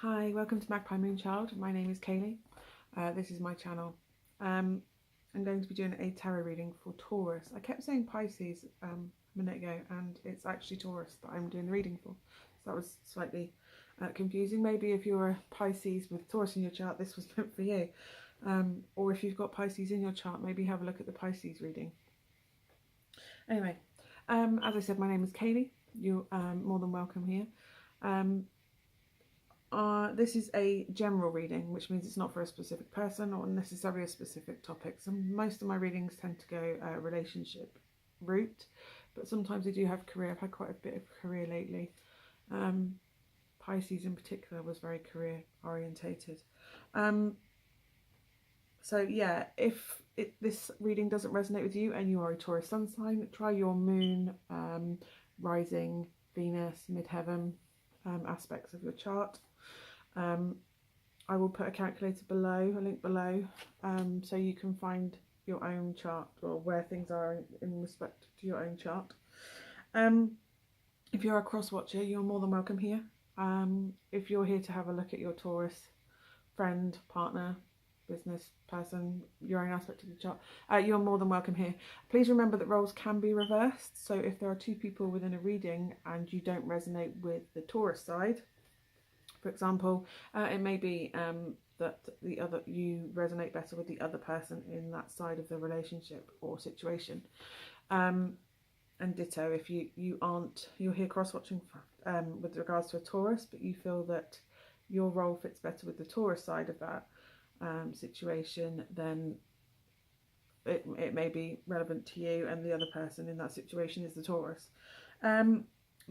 Hi, welcome to Magpie Moonchild. My name is Kayleigh. This is my channel. I'm going to be doing a tarot reading for Taurus. I kept saying Pisces a minute ago, and it's actually Taurus that I'm doing the reading for. So that was slightly confusing. Maybe if you're a Pisces with Taurus in your chart, this was meant for you. Or if you've got Pisces in your chart, maybe have a look at the Pisces reading. Anyway, as I said, my name is Kayleigh. You're more than welcome here. This is a general reading, which means it's not for a specific person or necessarily a specific topic. So most of my readings tend to go relationship route, but sometimes I do have career. I've had quite a bit of career lately. Pisces in particular was very career orientated. So yeah, if this reading doesn't resonate with you and you are a Taurus sun sign, try your moon, rising, Venus, midheaven aspects of your chart. I will put a calculator below, a link below, so you can find your own chart or where things are in respect to your own chart. If you're a cross watcher, you're more than welcome here. If you're here to have a look at your Taurus friend, partner, business person, your own aspect of the chart, you're more than welcome here. Please remember that roles can be reversed. So if there are two people within a reading and you don't resonate with the Taurus side, for example, it may be that you resonate better with the other person in that side of the relationship or situation. And ditto, if you're here cross-watching with regards to a Taurus, but you feel that your role fits better with the Taurus side of that situation, then it may be relevant to you, and the other person in that situation is the Taurus. The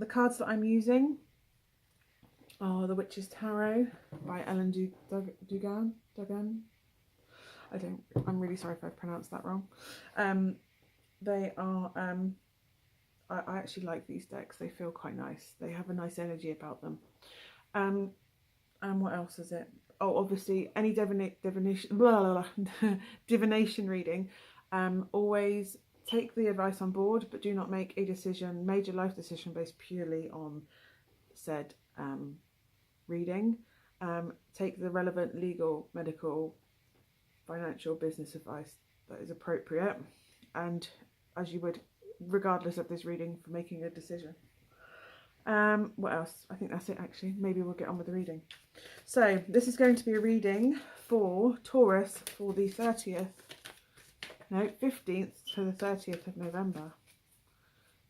cards that I'm using are the Witch's Tarot by Ellen Dugan. I'm really sorry if I pronounced that wrong. They are, I actually like these decks. They feel quite nice. They have a nice energy about them. And what else is it? Oh, obviously, any divination reading, always take the advice on board, but do not make a major life decision based purely on said reading. Take the relevant legal, medical, financial, business advice that is appropriate, and as you would regardless of this reading for making a decision. What else? I think that's it actually. Maybe we'll get on with the reading. So this is going to be a reading for Taurus for the 15th to the 30th of November.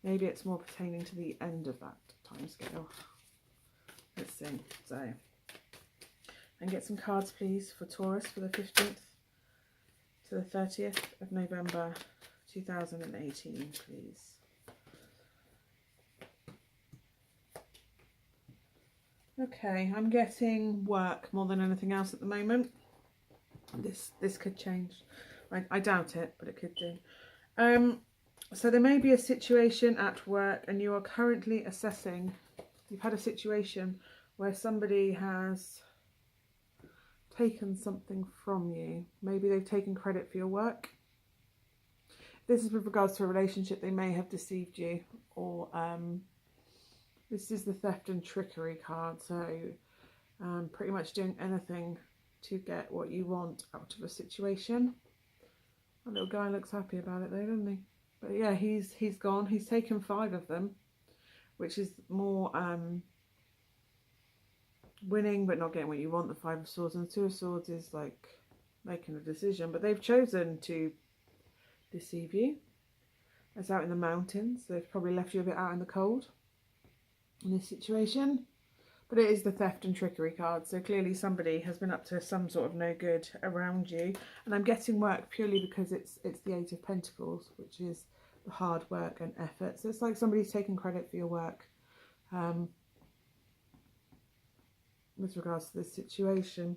Maybe it's more pertaining to the end of that time scale. Let's see. So, and get some cards please for Taurus for the 15th to the 30th of November 2018, please. Okay, I'm getting work more than anything else at the moment. This could change. I doubt it, but it could do. So there may be a situation at work and you are currently assessing. You've had a situation where somebody has taken something from you. Maybe they've taken credit for your work. This is with regards to a relationship. They may have deceived you, or this is the theft and trickery card. So pretty much doing anything to get what you want out of a situation. That little guy looks happy about it though, doesn't he? But yeah, he's gone. He's taken 5 of them, which is more winning but not getting what you want. The 5 of Swords, and the 2 of Swords is like making a decision, but they've chosen to deceive you. It's out in the mountains. They've probably left you a bit out in the cold in this situation, but it is the theft and trickery card, so clearly somebody has been up to some sort of no good around you. And I'm getting work purely because it's the 8 of Pentacles, which is the hard work and effort. So it's like somebody's taking credit for your work with regards to this situation.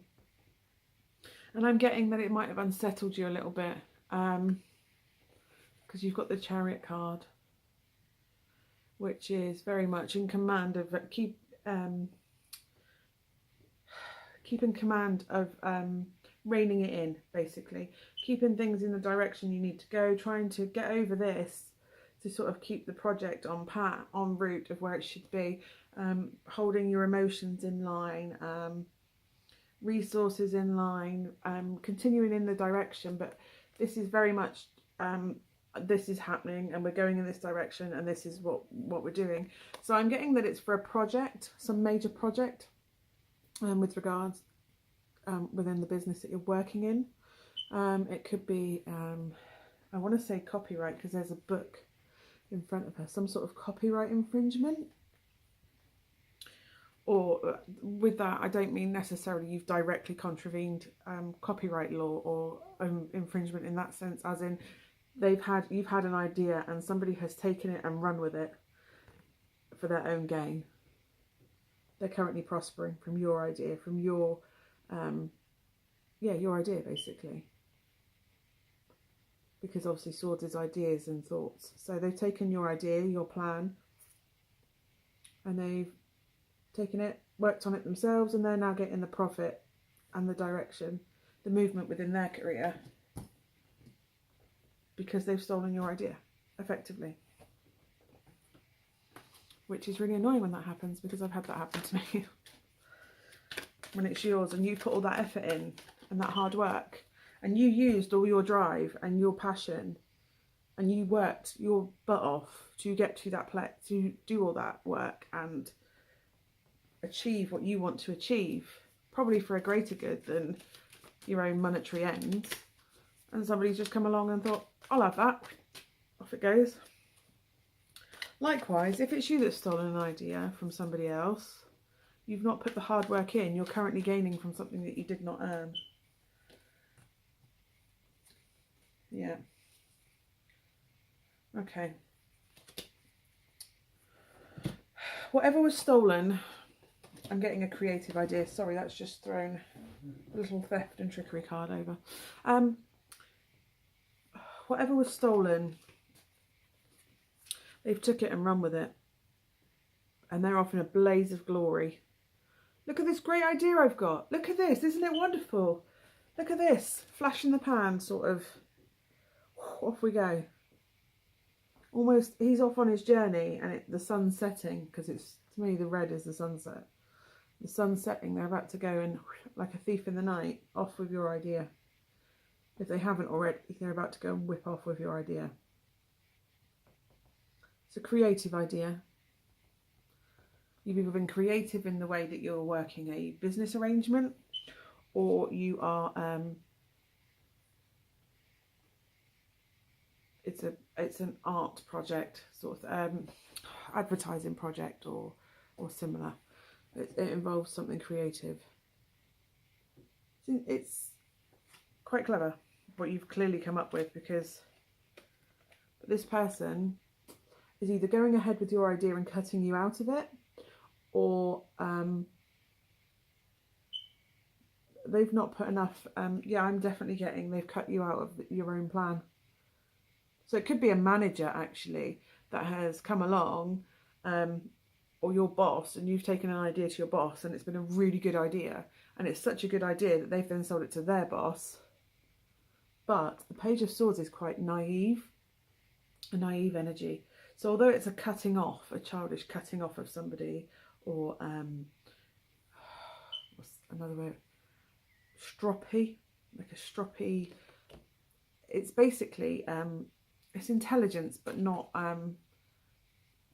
And I'm getting that it might have unsettled you a little bit, because you've got the Chariot card, which is very much in command of keep in command of reining it in, basically keeping things in the direction you need to go, trying to get over this to sort of keep the project on route of where it should be. holding your emotions in line, resources in line, continuing in the direction. But this is very much this is happening and we're going in this direction and this is what we're doing. So I'm getting that it's for a project, some major project, with regards within the business that you're working in. It could be I want to say copyright, because there's a book in front of her, some sort of copyright infringement. Or with that, I don't mean necessarily you've directly contravened copyright law or infringement in that sense, as in you've had an idea and somebody has taken it and run with it for their own gain. They're currently prospering from your idea, from your your idea basically. Because obviously swords is ideas and thoughts. So they've taken your idea, your plan, and they've taken it, worked on it themselves, and they're now getting the profit and the direction, the movement within their career, because they've stolen your idea, effectively. Which is really annoying when that happens, because I've had that happen to me. When it's yours and you put all that effort in and that hard work, and you used all your drive and your passion, and you worked your butt off to get to that place, to do all that work and achieve what you want to achieve, probably for a greater good than your own monetary ends, and somebody's just come along and thought, I'll have that, off it goes. Likewise, if it's you that's stolen an idea from somebody else, you've not put the hard work in, you're currently gaining from something that you did not earn. Yeah. Okay. Whatever was stolen, I'm getting a creative idea. Sorry, that's just thrown a little theft and trickery card over. Whatever was stolen, they've took it and run with it. And they're off in a blaze of glory. Look at this great idea I've got. Look at this. Isn't it wonderful? Look at this. Flash in the pan, sort of. Off we go. Almost, he's off on his journey, and the sun's setting, because it's, to me, the red is the sunset. The sun's setting, they're about to go and, like a thief in the night, off with your idea. If they haven't already, they're about to go and whip off with your idea. It's a creative idea. You've either been creative in the way that you're working a business arrangement, or you are it's an art project, sort of advertising project or similar. It involves something creative. It's quite clever what you've clearly come up with, because this person is either going ahead with your idea and cutting you out of it, or they've not put enough. Yeah, I'm definitely getting they've cut you out of your own plan. So it could be a manager actually that has come along, or your boss, and you've taken an idea to your boss and it's been a really good idea, and it's such a good idea that they've then sold it to their boss. But the Page of Swords is quite naive, a naive energy. So although it's a cutting off, a childish cutting off of somebody, or what's another word? Stroppy, like a stroppy. It's basically it's intelligence, but not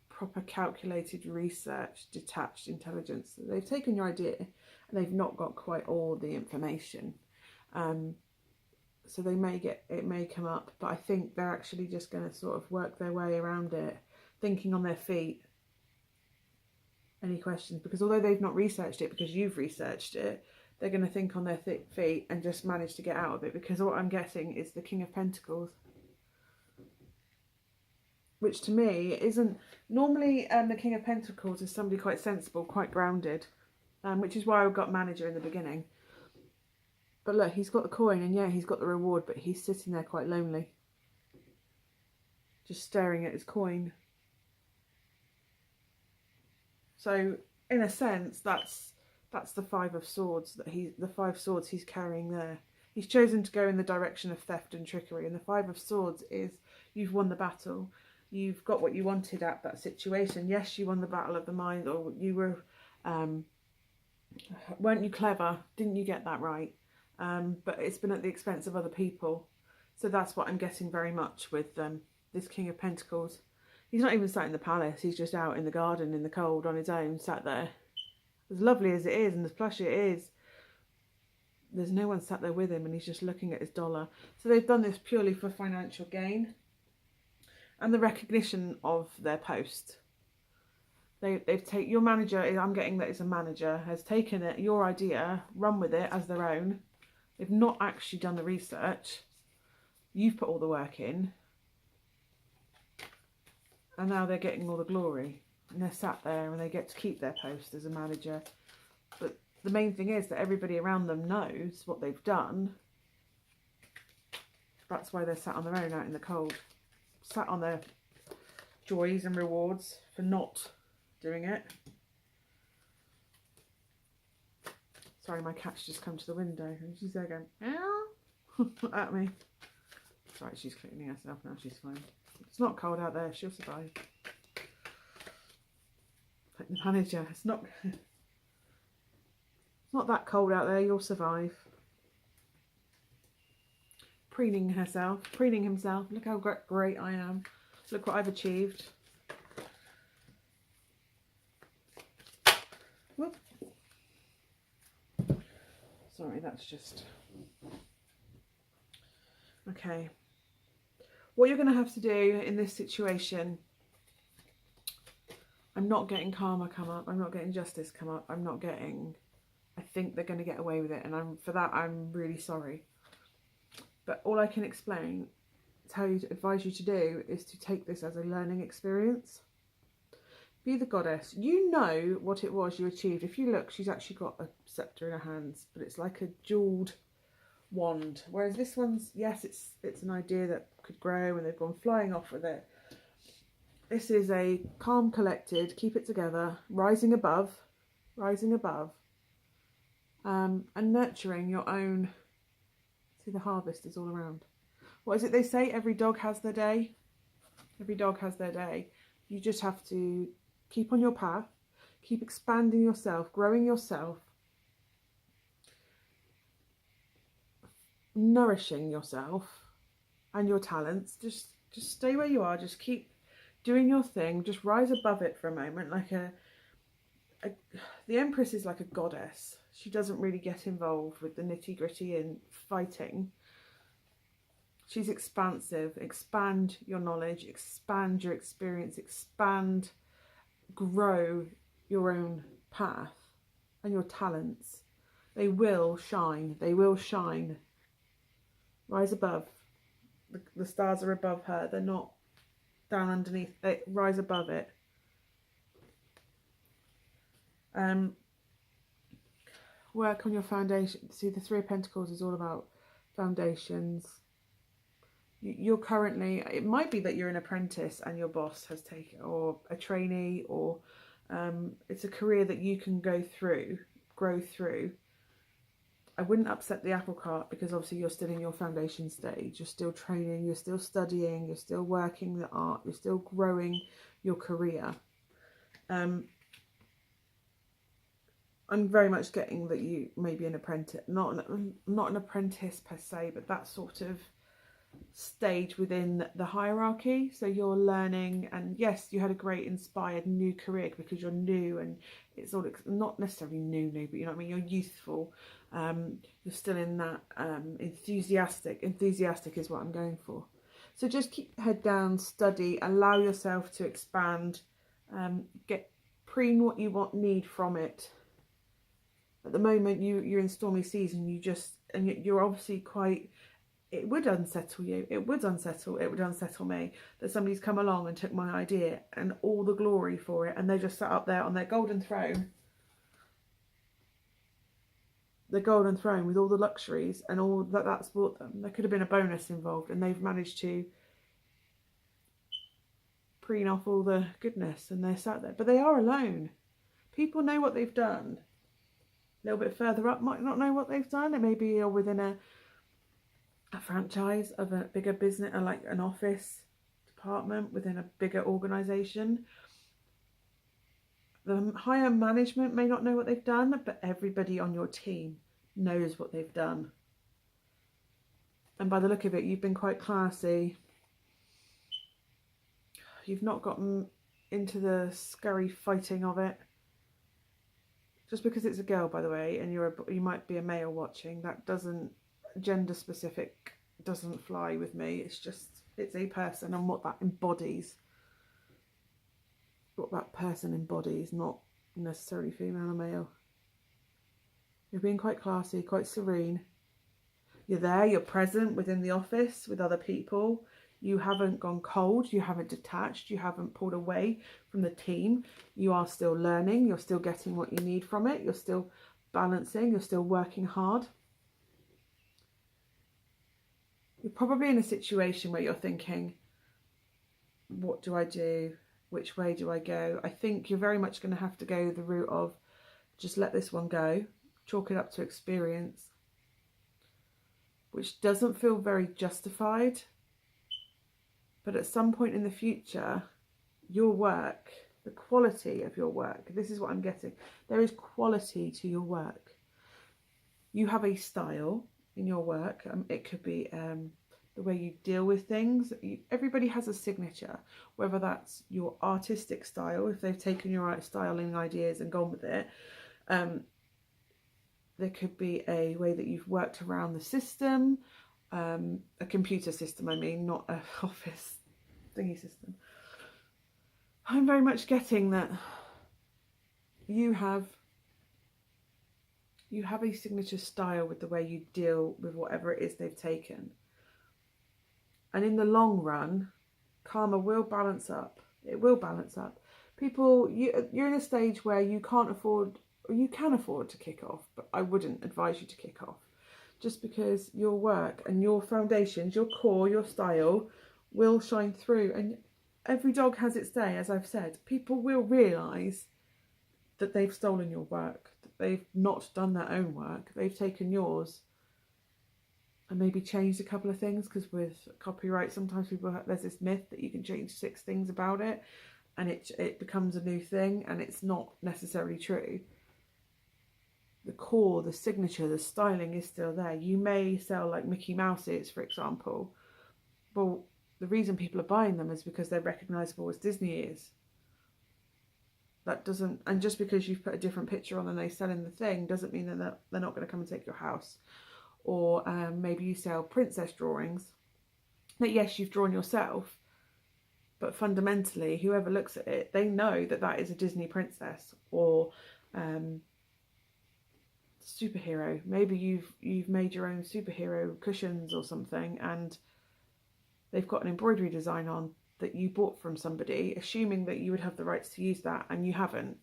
proper calculated research, detached intelligence. So they've taken your idea and they've not got quite all the information. So it may come up, but I think they're actually just going to sort of work their way around it, thinking on their feet. Any questions? Because although they've not researched it, because you've researched it, they're going to think on their feet and just manage to get out of it. Because what I'm getting is the King of Pentacles, which to me isn't normally. The King of Pentacles is somebody quite sensible, quite grounded, which is why I got manager in the beginning. But look, he's got the coin, and yeah, he's got the reward, but he's sitting there quite lonely, just staring at his coin. So in a sense, that's the Five of Swords, the 5 swords he's carrying there. He's chosen to go in the direction of theft and trickery, and the 5 of Swords is you've won the battle. You've got what you wanted at that situation. Yes, you won the battle of the mind, or you were, weren't you clever? Didn't you get that right? But it's been at the expense of other people. So that's what I'm getting very much with this King of Pentacles. He's not even sat in the palace. He's just out in the garden in the cold on his own, sat there. As lovely as it is and as plushy it is, there's no one sat there with him, and he's just looking at his dollar. So they've done this purely for financial gain and the recognition of their post. They've taken your manager. I'm getting that it's a manager has taken it, your idea, run with it as their own. They've not actually done the research. You've put all the work in, and now they're getting all the glory. And they're sat there and they get to keep their post as a manager. But the main thing is that everybody around them knows what they've done. That's why they're sat on their own out in the cold. Sat on their joys and rewards for not doing it. Sorry, my cat's just come to the window and she's there going, ow, at me. Sorry, she's cleaning herself now, she's fine. It's not cold out there, she'll survive. Like the manager, it's not that cold out there, you'll survive. Preening herself, preening himself. Look how great I am. Look what I've achieved. Whoop. Sorry, that's just... Okay. What you're going to have to do in this situation... I'm not getting karma come up. I'm not getting justice come up. I'm not getting... I think they're going to get away with it. And for that, I'm really sorry. But all I can explain, advise you to do, is to take this as a learning experience. Be the goddess. You know what it was you achieved. If you look, she's actually got a scepter in her hands, but it's like a jewelled wand. Whereas this one's, yes, it's an idea that could grow, and they've gone flying off with it. This is a calm, collected, keep it together, rising above, and nurturing your own. See, the harvest is all around. What is it they say? Every dog has their day. Every dog has their day. You just have to keep on your path, keep expanding yourself, growing yourself, nourishing yourself and your talents. Just stay where you are. Just keep doing your thing. Just rise above it for a moment. Like the Empress is like a goddess. She doesn't really get involved with the nitty gritty and fighting. She's expansive. Expand your knowledge, expand your experience, expand, grow your own path and your talents. They will shine. They will shine. Rise above. The stars are above her. They're not down underneath. They rise above it. Work on your foundation. See, the Three of Pentacles is all about foundations. You're currently, it might be that you're an apprentice and your boss has taken, or a trainee, or it's a career that you can grow through. I wouldn't upset the apple cart, because obviously you're still in your foundation stage. You're still training, you're still studying, you're still working the art, you're still growing your career. I'm very much getting that you may be an apprentice, not an apprentice per se, but that sort of stage within the hierarchy. So you're learning, and yes, you had a great inspired new career because you're new, and it's all not necessarily new, but you know what I mean, you're youthful. You're still in that enthusiastic is what I'm going for. So just keep your head down, study, allow yourself to expand, preen what you need from it. At the moment, you're in stormy season. You're obviously quite. It would unsettle you. It would unsettle me that somebody's come along and took my idea and all the glory for it, and they just sat up there on their golden throne. The golden throne with all the luxuries and all that's brought them. There could have been a bonus involved, and they've managed to preen off all the goodness, and they're sat there. But they are alone. People know what they've done. A little bit further up might not know what they've done. It may be within a franchise of a bigger business, or like an office, department within a bigger organisation. The higher management may not know what they've done, but everybody on your team knows what they've done. And by the look of it, you've been quite classy. You've not gotten into the scurry fighting of it. Just because it's a girl, by the way, and you might be a male watching, that doesn't, gender specific doesn't fly with me. It's just, it's a person and what that embodies. What that person embodies, not necessarily female or male. You're being quite classy, quite serene. You're there, you're present within the office with other people. You haven't gone cold, you haven't detached, you haven't pulled away from the team. You are still learning, you're still getting what you need from it, you're still balancing, you're still working hard. You're probably in a situation where you're thinking, what do I do? Which way do I go? I think you're very much going to have to go the route of just let this one go, chalk it up to experience, which doesn't feel very justified. But at some point in the future, your work, the quality of your work, this is what I'm getting. There is quality to your work. You have a style in your work. It could be the way you deal with things. Everybody has a signature, whether that's your artistic style, if they've taken your styling ideas and gone with it. There could be a way that you've worked around the system, a computer system, I mean, not an office thingy system. I'm very much getting that you have a signature style with the way you deal with whatever it is they've taken. And in the long run, karma will balance up. It will balance up. People, you're in a stage where you can't afford, or you can afford to kick off, but I wouldn't advise you to kick off. Just because your work and your foundations, your core, your style will shine through. And every dog has its day, as I've said. People will realise that they've stolen your work, that they've not done their own work. They've taken yours and maybe changed a couple of things, because with copyright, sometimes there's this myth that you can change 6 things about it and it becomes a new thing, and it's not necessarily true. The core, the signature, the styling is still there. You may sell like Mickey Mouse ears, for example. Well, the reason people are buying them is because they're recognisable as Disney ears. That doesn't, and just because you've put a different picture on and they sell in the thing doesn't mean that they're not going to come and take your house. Or maybe you sell princess drawings that, yes, you've drawn yourself, but fundamentally whoever looks at it, they know that that is a Disney princess. Or superhero, maybe you've made your own superhero cushions or something, and they've got an embroidery design on that you bought from somebody, assuming that you would have the rights to use that, and you haven't.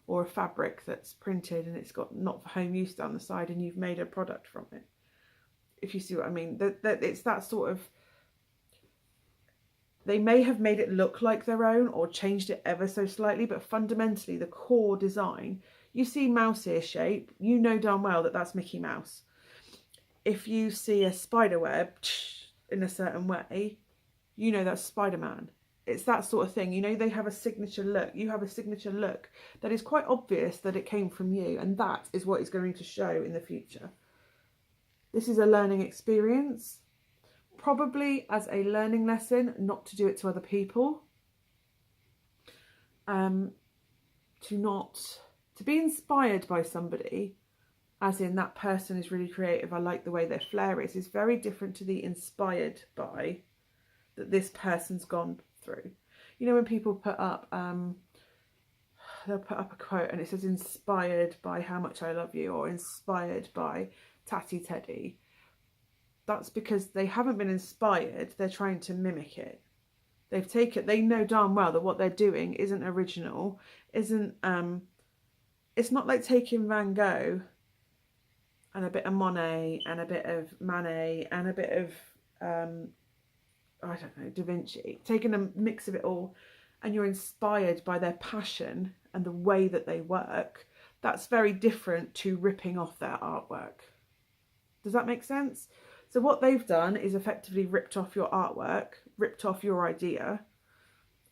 Or a fabric that's printed and it's got not for home use down the side, and you've made a product from it. If you see what I mean, that it's that sort of, they may have made it look like their own or changed it ever so slightly, but fundamentally the core design, you see mouse ear shape, you know darn well that that's Mickey Mouse. If you see a spider web in a certain way, you know that's Spider-Man. It's that sort of thing. You know, they have a signature look. You have a signature look that is quite obvious that it came from you, and that is what is going to show in the future. This is a learning experience, probably as a learning lesson, not to do it to other people. To be inspired by somebody, as in that person is really creative, I like the way their flair is very different to the inspired by that this person's gone through. You know, when people put up, they'll put up a quote and it says inspired by how much I love you, or inspired by Tatty Teddy. That's because they haven't been inspired, they're trying to mimic it. They know darn well that what they're doing isn't original, isn't, it's not like taking Van Gogh and a bit of Monet and a bit of Manet and a bit of, I don't know, Da Vinci, taking a mix of it all, and you're inspired by their passion and the way that they work. That's very different to ripping off their artwork. Does that make sense? So what they've done is effectively ripped off your artwork ripped off your idea.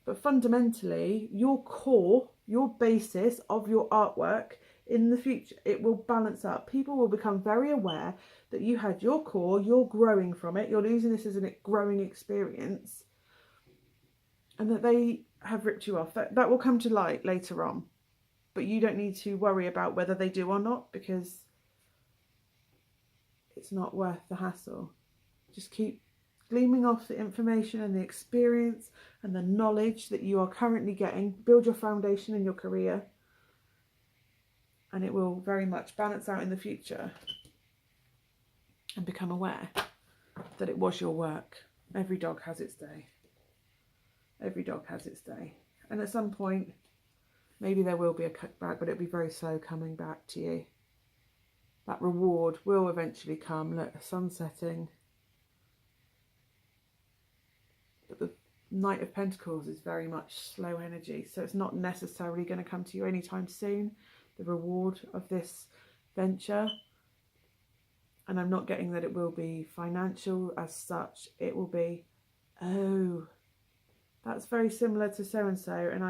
But fundamentally, your core, your basis of your artwork in the future, it will balance up. People will become very aware that you had your core, you're growing from it, you're using this as a growing experience, and that they have ripped you off. That will come to light later on. But you don't need to worry about whether they do or not, because it's not worth the hassle. Just keep gleaming off the information and the experience and the knowledge that you are currently getting. Build your foundation in your career, and it will very much balance out in the future. And become aware that it was your work. Every dog has its day. Every dog has its day. And at some point, maybe there will be a cutback, but it'll be very slow coming back to you. That reward will eventually come. Look, the sun setting. But the Knight of Pentacles is very much slow energy, so it's not necessarily going to come to you anytime soon, the reward of this venture. And I'm not getting that it will be financial as such. It will be, oh, that's very similar to so-and-so. And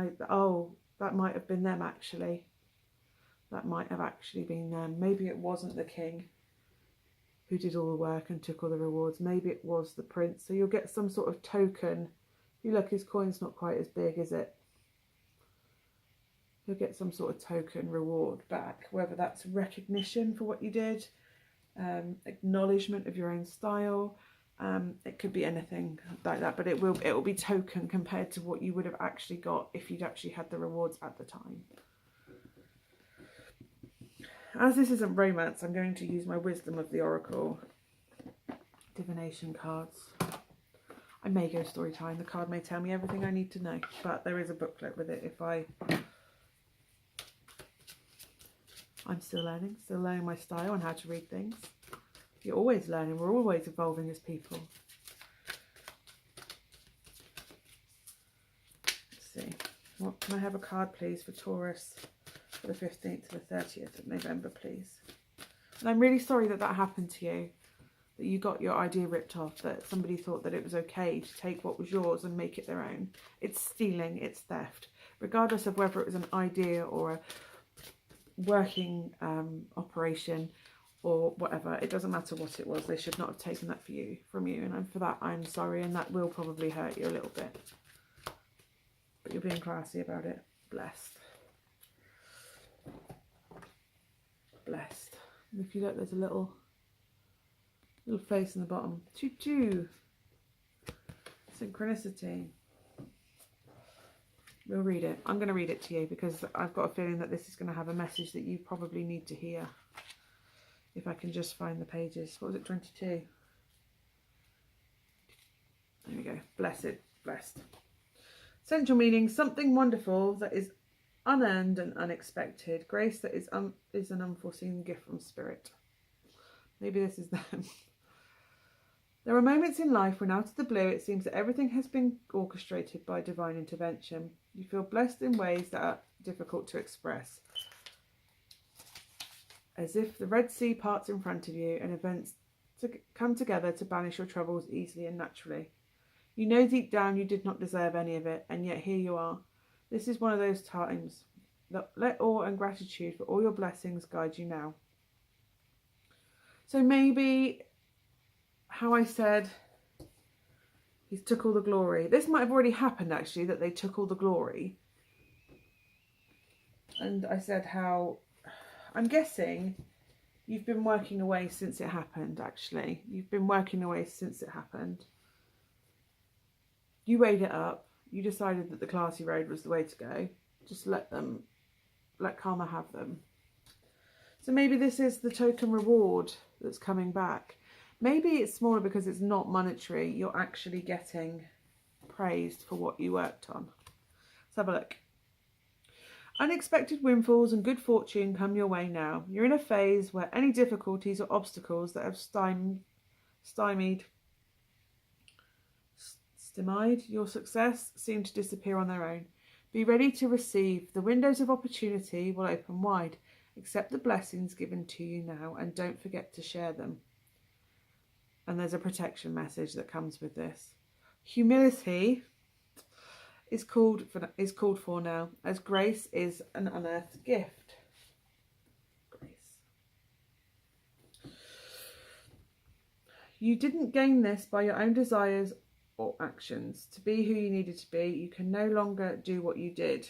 that might have been them actually. That might have actually been them. Maybe it wasn't the king who did all the work and took all the rewards. Maybe it was the prince. So you'll get some sort of token. You look, his coin's not quite as big, is it? You'll get some sort of token reward back, whether that's recognition for what you did, acknowledgement of your own style. It could be anything like that, but it will be token compared to what you would have actually got if you'd actually had the rewards at the time. As this isn't romance, I'm going to use my Wisdom of the Oracle divination cards. I may go story time. The card may tell me everything I need to know, but there is a booklet with it if I'm still learning my style and how to read things. You're always learning. We're always evolving as people. Let's see. What can I have a card, please, for Taurus for the 15th to the 30th of November, please? And I'm really sorry that happened to you, that you got your idea ripped off, that somebody thought that it was okay to take what was yours and make it their own. It's stealing. It's theft. Regardless of whether it was an idea or a working operation or whatever, it doesn't matter what it was. They should not have taken that from you, and for that I'm sorry, and that will probably hurt you a little bit, but you're being classy about it. Blessed. And if you look, there's a little face in the bottom. Choo-choo. Synchronicity. We'll read it. I'm going to read it to you because I've got a feeling that this is going to have a message that you probably need to hear. If I can just find the pages. What was it, 22? There we go. Blessed. Central meaning, something wonderful that is unearned and unexpected. Grace that is an unforeseen gift from spirit. Maybe this is them. There are moments in life when out of the blue it seems that everything has been orchestrated by divine intervention. You feel blessed in ways that are difficult to express. As if the Red Sea parts in front of you and events come together to banish your troubles easily and naturally. You know deep down you did not deserve any of it, and yet here you are. This is one of those times. Let awe and gratitude for all your blessings guide you now. So maybe how I said he took all the glory. This might have already happened actually, that they took all the glory. And I said how I'm guessing you've been working away since it happened actually. You've been working away since it happened. You weighed it up. You decided that the classy road was the way to go. Just let karma have them. So maybe this is the token reward that's coming back. Maybe it's smaller because it's not monetary. You're actually getting praised for what you worked on. Let's have a look. Unexpected windfalls and good fortune come your way now. You're in a phase where any difficulties or obstacles that have stymied your success seem to disappear on their own. Be ready to receive. The windows of opportunity will open wide. Accept the blessings given to you now and don't forget to share them. And there's a protection message that comes with this. Humility is called for now, as grace is an unearthed gift. Grace. You didn't gain this by your own desires or actions. To be who you needed to be, you can no longer do what you did.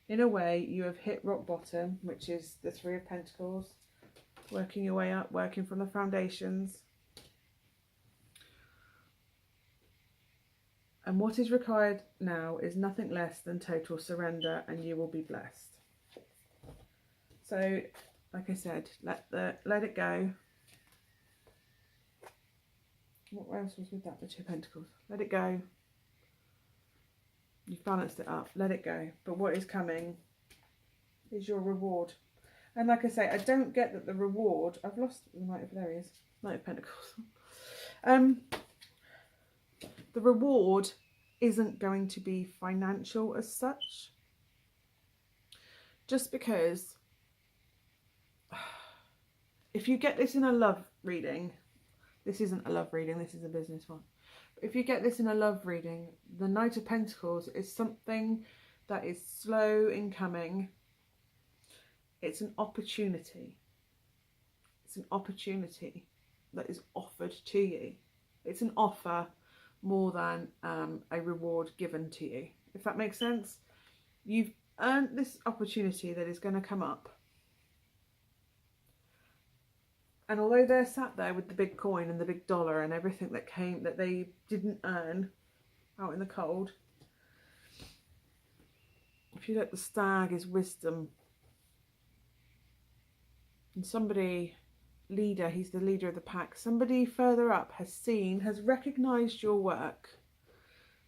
In a way, you have hit rock bottom, which is the Three of Pentacles. Working your way up, working from the foundations. And what is required now is nothing less than total surrender, and you will be blessed. So, like I said, let it go. What else was with that? The Two of Pentacles. Let it go. You've balanced it up. Let it go. But what is coming is your reward. And like I say, I don't get that the reward... I've lost the Knight of... There he is. Knight of Pentacles. The reward isn't going to be financial as such. Just because... If you get this in a love reading... This isn't a love reading, this is a business one. If you get this in a love reading, the Knight of Pentacles is something that is slow in coming. It's an opportunity. It's an opportunity that is offered to you. It's an offer more than a reward given to you. If that makes sense. You've earned this opportunity that is going to come up. And although they're sat there with the big coin and the big dollar and everything that they didn't earn out in the cold, if you look, the Stag is wisdom. And somebody, leader, he's the leader of the pack, somebody further up has recognised your work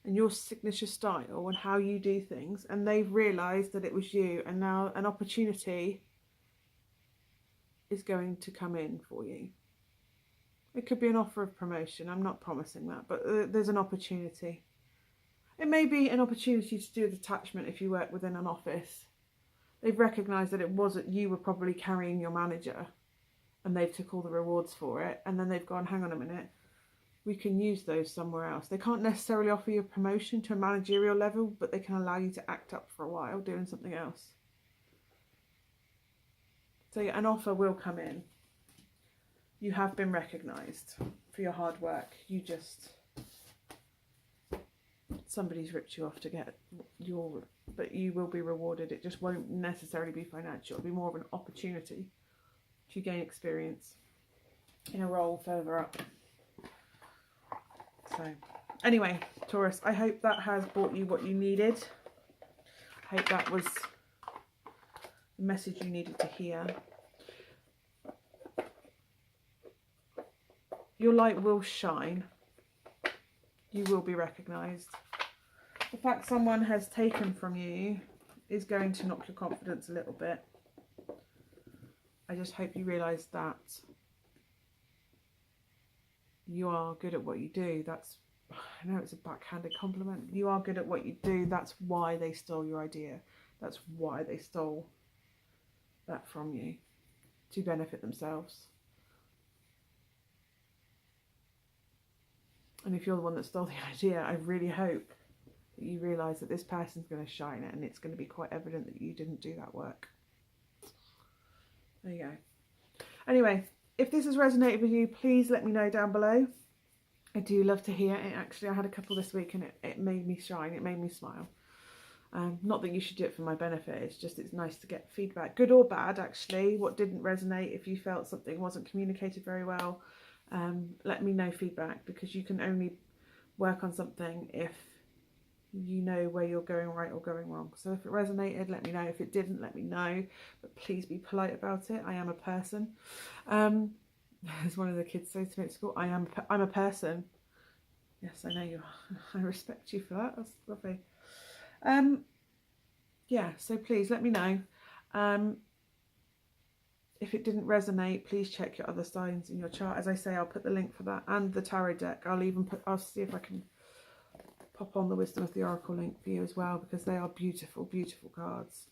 and your signature style and how you do things, and they've realised that it was you, and now an opportunity is going to come in for you. It could be an offer of promotion. I'm not promising that, but there's an opportunity. It may be an opportunity to do a detachment if you work within an office. They've recognised that it wasn't you were probably carrying your manager, and they've took all the rewards for it, and then they've gone, hang on a minute, we can use those somewhere else. They can't necessarily offer you a promotion to a managerial level, but they can allow you to act up for a while doing something else. So yeah, an offer will come in. You have been recognised for your hard work. Somebody's ripped you off to get but you will be rewarded. It just won't necessarily be financial. It'll be more of an opportunity to gain experience in a role further up. So anyway, Taurus, I hope that has brought you what you needed. I hope that was the message you needed to hear. Your light will shine. You will be recognised. The fact someone has taken from you is going to knock your confidence a little bit. I just hope you realise that you are good at what you do. I know it's a backhanded compliment. You are good at what you do. That's why they stole your idea. That's why they stole that from you, to benefit themselves. And if you're the one that stole the idea, I really hope that you realise that this person's going to shine it, and it's going to be quite evident that you didn't do that work. There you go. Anyway, if this has resonated with you, please let me know down below. I do love to hear it. Actually, I had a couple this week and it made me shine. It made me smile. Not that you should do it for my benefit. It's nice to get feedback, good or bad, actually. What didn't resonate, if you felt something wasn't communicated very well, let me know feedback, because you can only work on something if you know where you're going right or going wrong. So if it resonated, let me know. If it didn't, let me know, but please be polite about it. I am a person. As one of the kids says to me at school, I'm a person. Yes, I know you are. I respect you for that. That's lovely. Yeah, so please let me know. If it didn't resonate, please check your other signs in your chart. As I say, I'll put the link for that and the tarot deck. I'll see if I can pop on the Wisdom of the Oracle link for you as well, because they are beautiful, beautiful cards.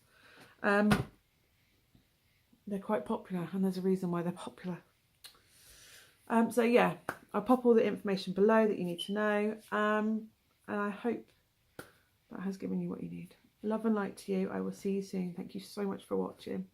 They're quite popular, and there's a reason why they're popular. So yeah, I'll pop all the information below that you need to know. And I hope that has given you what you need. Love and light to you. I will see you soon. Thank you so much for watching.